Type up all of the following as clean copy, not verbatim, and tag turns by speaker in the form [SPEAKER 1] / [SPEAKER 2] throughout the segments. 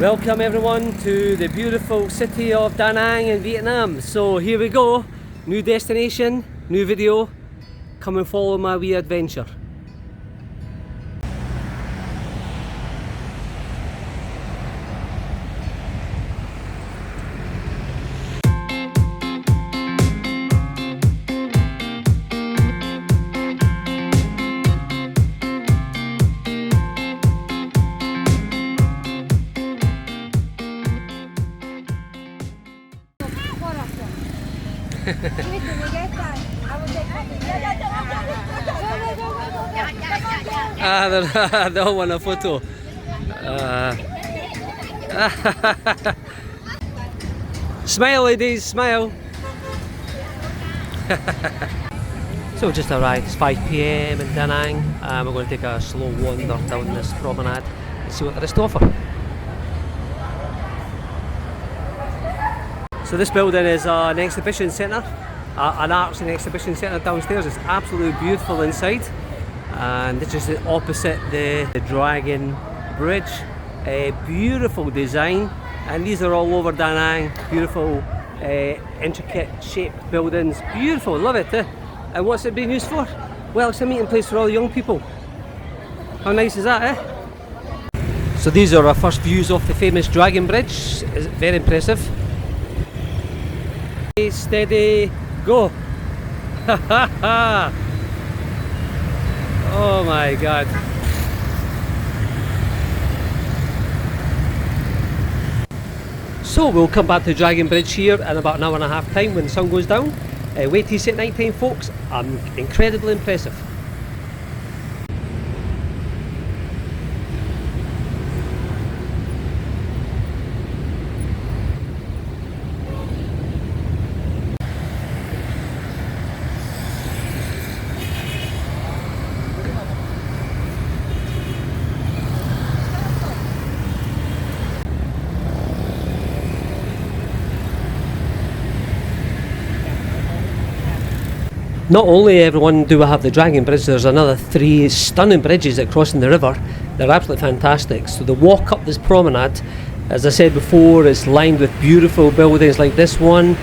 [SPEAKER 1] Welcome everyone to the beautiful city of Da Nang in Vietnam. So here we go, new destination, new video, come and follow my wee adventure. They all want a photo. Smile, ladies, smile. So just arrived, it's 5 PM in Da Nang. We're going to take a slow wander down this promenade and see what there is to offer. So this building is an exhibition centre, an arts and exhibition centre downstairs. It's absolutely beautiful inside, and this is opposite the Dragon Bridge. A beautiful design, and these are all over Da Nang. Beautiful, intricate shaped buildings. Beautiful, love it. And what's it being used for? Well, it's a meeting place for all the young people. How nice is that, So these are our first views of the famous Dragon Bridge. It's very impressive. Steady, go! Oh my god. So we'll come back to Dragon Bridge here in about an hour and a half time when the sun goes down. Wait till you see it at night time, folks. Incredibly impressive. Not only, everyone, do we have the Dragon Bridge, there's another 3 stunning bridges that crossing the river. They're absolutely fantastic. So the walk up this promenade, as I said before, is lined with beautiful buildings like this one,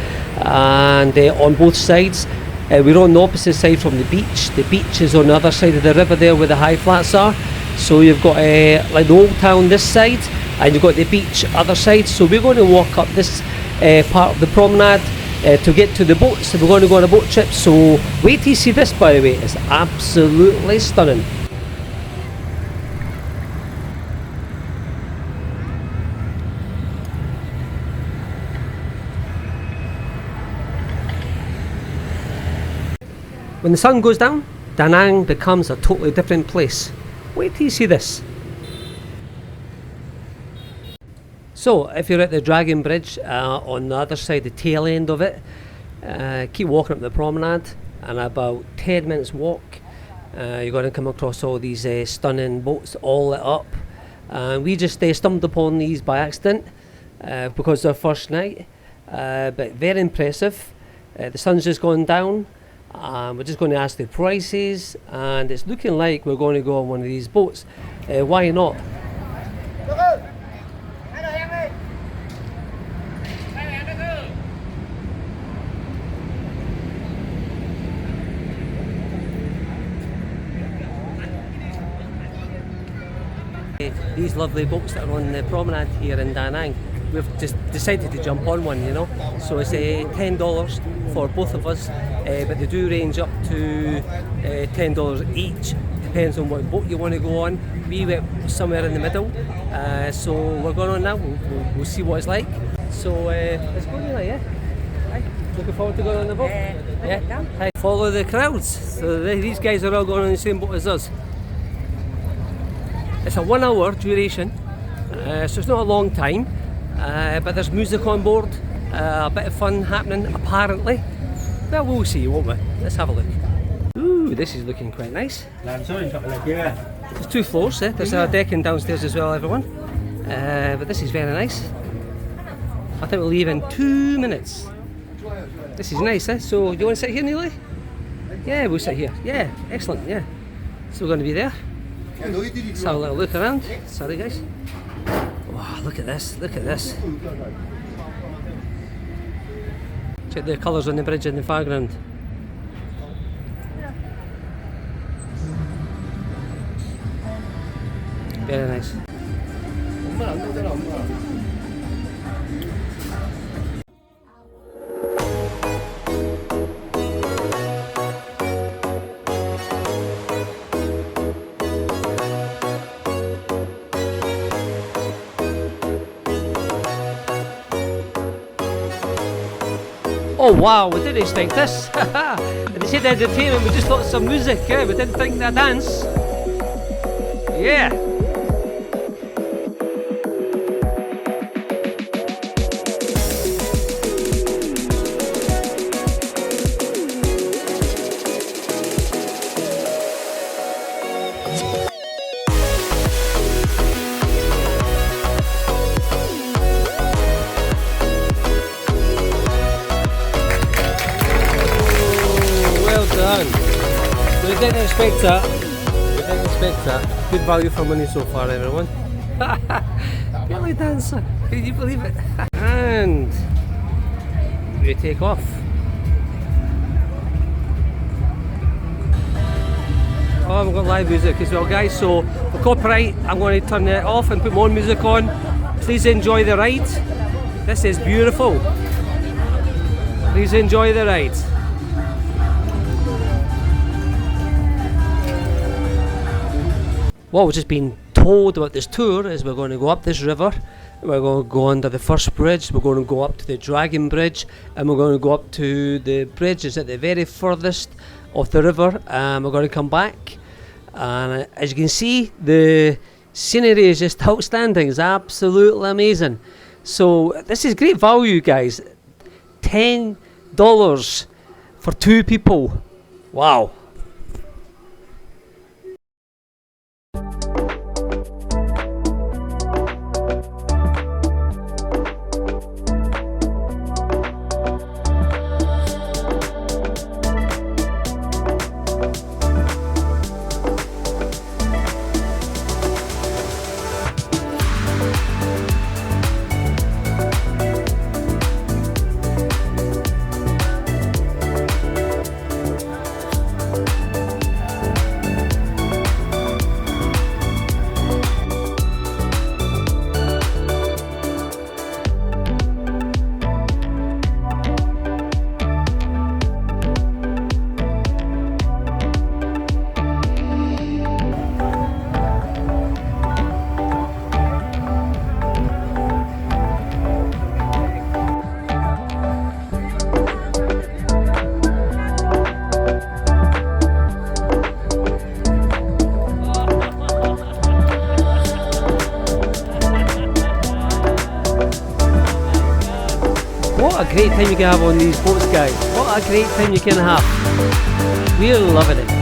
[SPEAKER 1] and on both sides. We're on the opposite side from the beach. The beach is on the other side of the river there where the high flats are. So you've got like the old town this side, and you've got the beach other side. So we're going to walk up this part of the promenade to get to the boats. We're going to go on a boat trip, so wait till you see this, by the way. It's absolutely stunning. When the sun goes down, Da Nang becomes a totally different place. Wait till you see this. So, if you're at the Dragon Bridge, on the other side, the tail end of it, keep walking up the promenade, and about 10 minutes walk, you're going to come across all these stunning boats all lit up. We just stumbled upon these by accident because they're first night, but very impressive. The sun's just gone down. We're just going to ask the prices, and it's looking like we're going to go on one of these boats. Why not? These lovely boats that are on the promenade here in Da Nang, we've just decided to jump on one, you know. So it's $10 for both of us, but they do range up to $10 each. Depends on what boat you want to go on. We went somewhere in the middle, so we're going on now. We'll see what it's like. So let's go now, yeah? Hi. Looking forward to going on the boat. Yeah. Hi. Follow the crowds. So these guys are all going on the same boat as us. It's a 1 hour duration, so it's not a long time, but there's music on board, a bit of fun happening apparently. Well, we'll see, won't we? Let's have a look. Ooh, this is looking quite nice. There's 2 floors, there's a decking downstairs as well, everyone. But this is very nice. I think we'll leave in 2 minutes. This is nice, So, do you want to sit here, Neely? Yeah, we'll sit here. Yeah, excellent, yeah. So we're going to be there. Let's have a little look around. Sorry guys. Wow, look at this, look at this. Check the colours on the bridge in the foreground. Very nice. Oh wow, we didn't expect this. They said entertainment, we just thought some music, yeah? We didn't think that dance. Yeah. We didn't expect that. We didn't expect that. Good value for money so far, everyone. Belly dancer. Can you believe it? And we take off. Oh, we've got live music as well, guys. So for copyright, I'm going to turn it off and put more music on. Please enjoy the ride. This is beautiful. Please enjoy the ride. What we've just been told about this tour is we're going to go up this river, we're going to go under the first bridge, we're going to go up to the Dragon Bridge, and we're going to go up to the bridges at the very furthest of the river, and we're going to come back. And as you can see, the scenery is just outstanding. It's absolutely amazing. So this is great value, guys. $10 for 2 people. Wow. What a great time you can have on these boats, guys. What a great time you can have. We're loving it.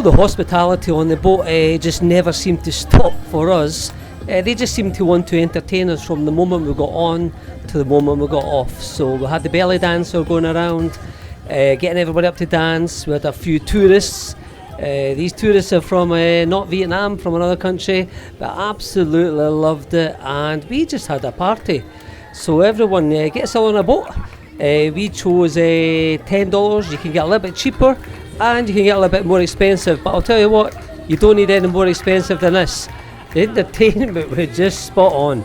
[SPEAKER 1] the hospitality on the boat just never seemed to stop for us. They just seemed to want to entertain us from the moment we got on to the moment we got off. So we had the belly dancer going around, getting everybody up to dance. We had a few tourists. These tourists are from not Vietnam, from another country, but absolutely loved it, and we just had a party. So everyone gets on a boat. We chose $10. You can get a little bit cheaper and you can get a little bit more expensive, but I'll tell you what, you don't need any more expensive than this. The entertainment was just spot on.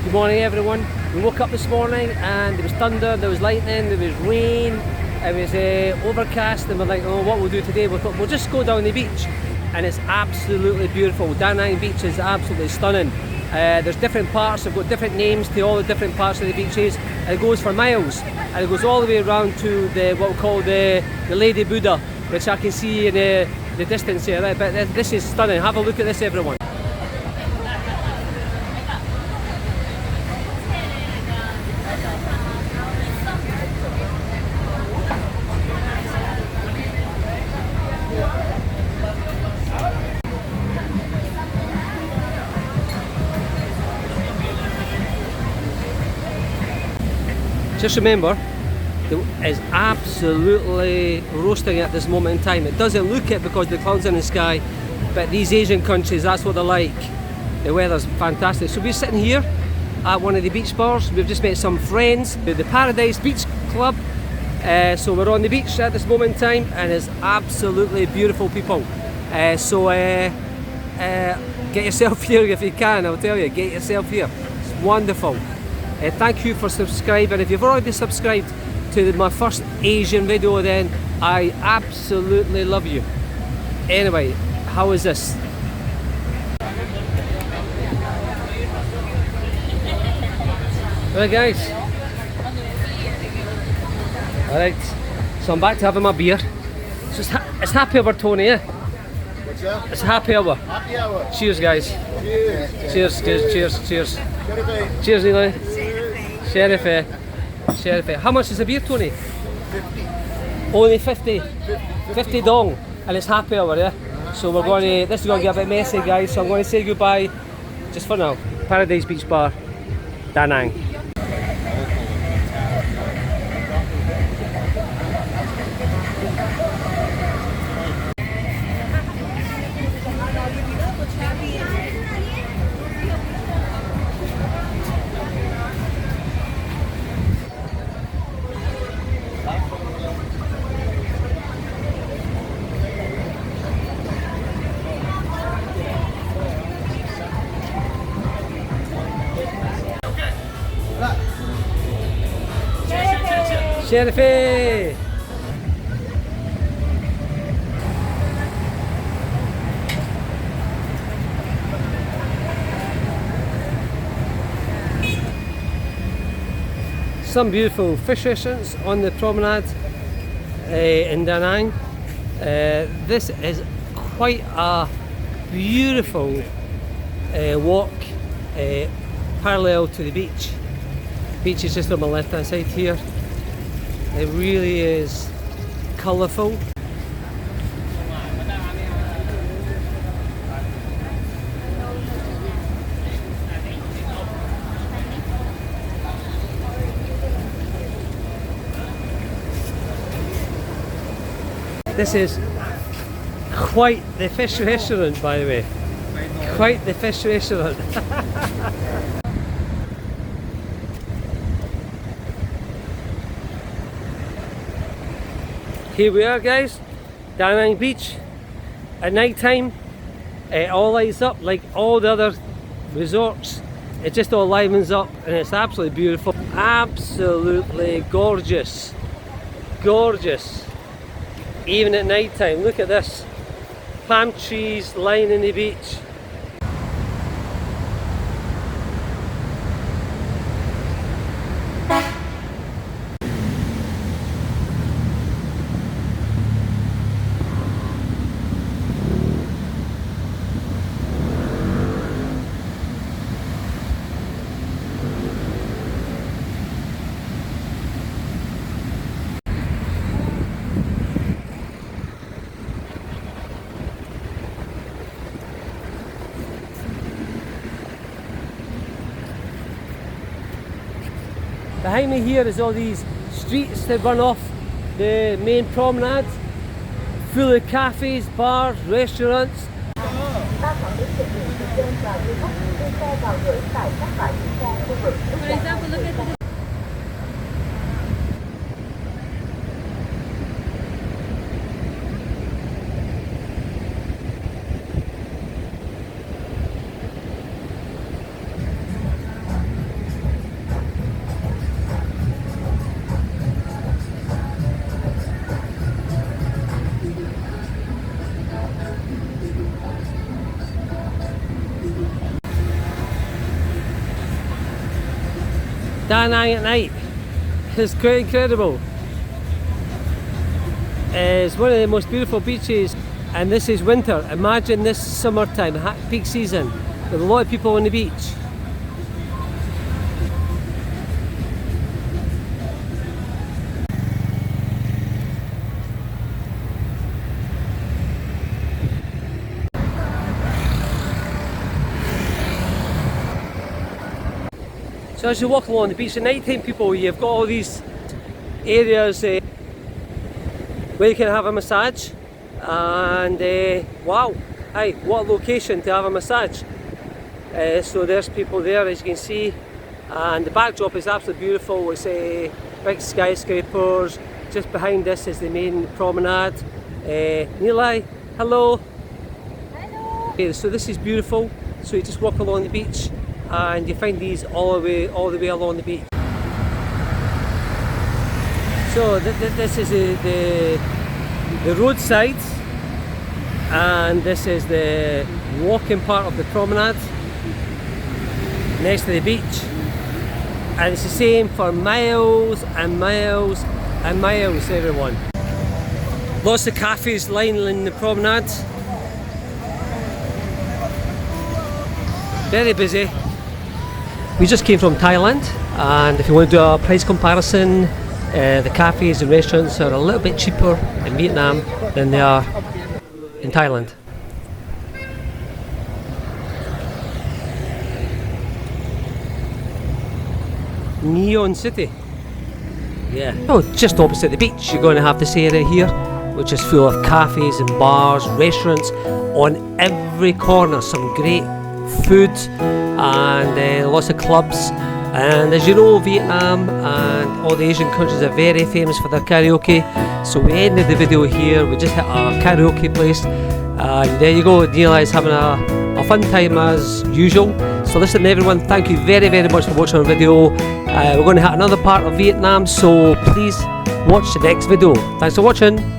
[SPEAKER 1] Good morning everyone. We woke up this morning and there was thunder, there was lightning, there was rain, it was overcast, and we're like, oh, what we'll do today? We thought we'll just go down the beach, and it's absolutely beautiful. Da Nang beach is absolutely stunning. There's different parts, they've got different names to all the different parts of the beaches, and it goes for miles, and it goes all the way around to the what we call the Lady Buddha, which I can see in the distance here, right? But this is stunning. Have a look at this everyone. Just remember, it is absolutely roasting at this moment in time. It doesn't look it because the clouds in the sky, but these Asian countries, that's what they're like. The weather's fantastic. So we're sitting here at one of the beach bars. We've just met some friends, the Paradise Beach Club. So we're on the beach at this moment in time, and it's absolutely beautiful people. Get yourself here if you can, I'll tell you, get yourself here. It's wonderful. Thank you for subscribing. If you've already subscribed to my first Asian video, then I absolutely love you. Anyway, how is this? Right guys. Alright, so I'm back to having my beer. So it's happy hour, Tony, yeah?
[SPEAKER 2] What's that?
[SPEAKER 1] It's happy hour.
[SPEAKER 2] Happy hour.
[SPEAKER 1] Cheers guys.
[SPEAKER 2] Cheers.
[SPEAKER 1] Cheers, cheers, cheers, cheers.
[SPEAKER 2] Sheriff.
[SPEAKER 1] Cheers, Eli. Sheriff. Sheriff. How much is a beer, Tony?
[SPEAKER 2] 50.
[SPEAKER 1] Only 50. 50 dong. And it's happy hour, yeah? So we're going to, this is going to get a bit messy, guys, so I'm going to say goodbye just for now. Paradise Beach Bar, Da Nang. Sheriffy! Some beautiful fish restaurants on the promenade in Da Nang. This is quite a beautiful walk parallel to the beach. Beach is just on my left hand side here. It really is colourful. This is quite the fish restaurant, by the way. Quite the fish restaurant. Here we are, guys, Da Nang Beach at night time. It all lights up like all the other resorts. It just all livens up and it's absolutely beautiful. Absolutely gorgeous. Gorgeous. Even at night time. Look at this. Palm trees lining the beach. Behind me here is all these streets that run off the main promenade, full of cafes, bars, restaurants.
[SPEAKER 3] For example, look at the
[SPEAKER 1] Da Nang at night is quite incredible. It's one of the most beautiful beaches, and this is winter. Imagine this summertime, peak season, with a lot of people on the beach. So as you walk along the beach at night time, people, you've got all these areas where you can have a massage, and wow, hi, what a location to have a massage. So there's people there, as you can see, and the backdrop is absolutely beautiful. It's big skyscrapers. Just behind this is the main promenade. Nilai, hello.
[SPEAKER 3] hello.
[SPEAKER 1] Okay, so this is beautiful. So you just walk along the beach, and you find these all the way along the beach. So this is the roadside, and this is the walking part of the promenade next to the beach, and it's the same for miles and miles and miles, everyone. Lots of cafes lining the promenade. Very busy. We just came from Thailand, and if you want to do a price comparison, the cafes and restaurants are a little bit cheaper in Vietnam than they are in Thailand. Neon City. Yeah. Oh, just opposite the beach, you're going to have this area here, which is full of cafes and bars, restaurants on every corner. Some great food and lots of clubs. And as you know, Vietnam and all the Asian countries are very famous for their karaoke. So we ended the video here. We just hit a karaoke place, and there you go. Neela is having a fun time as usual. So listen, everyone, thank you very much for watching our video. We're going to hit another part of Vietnam, so please watch the next video. Thanks for watching.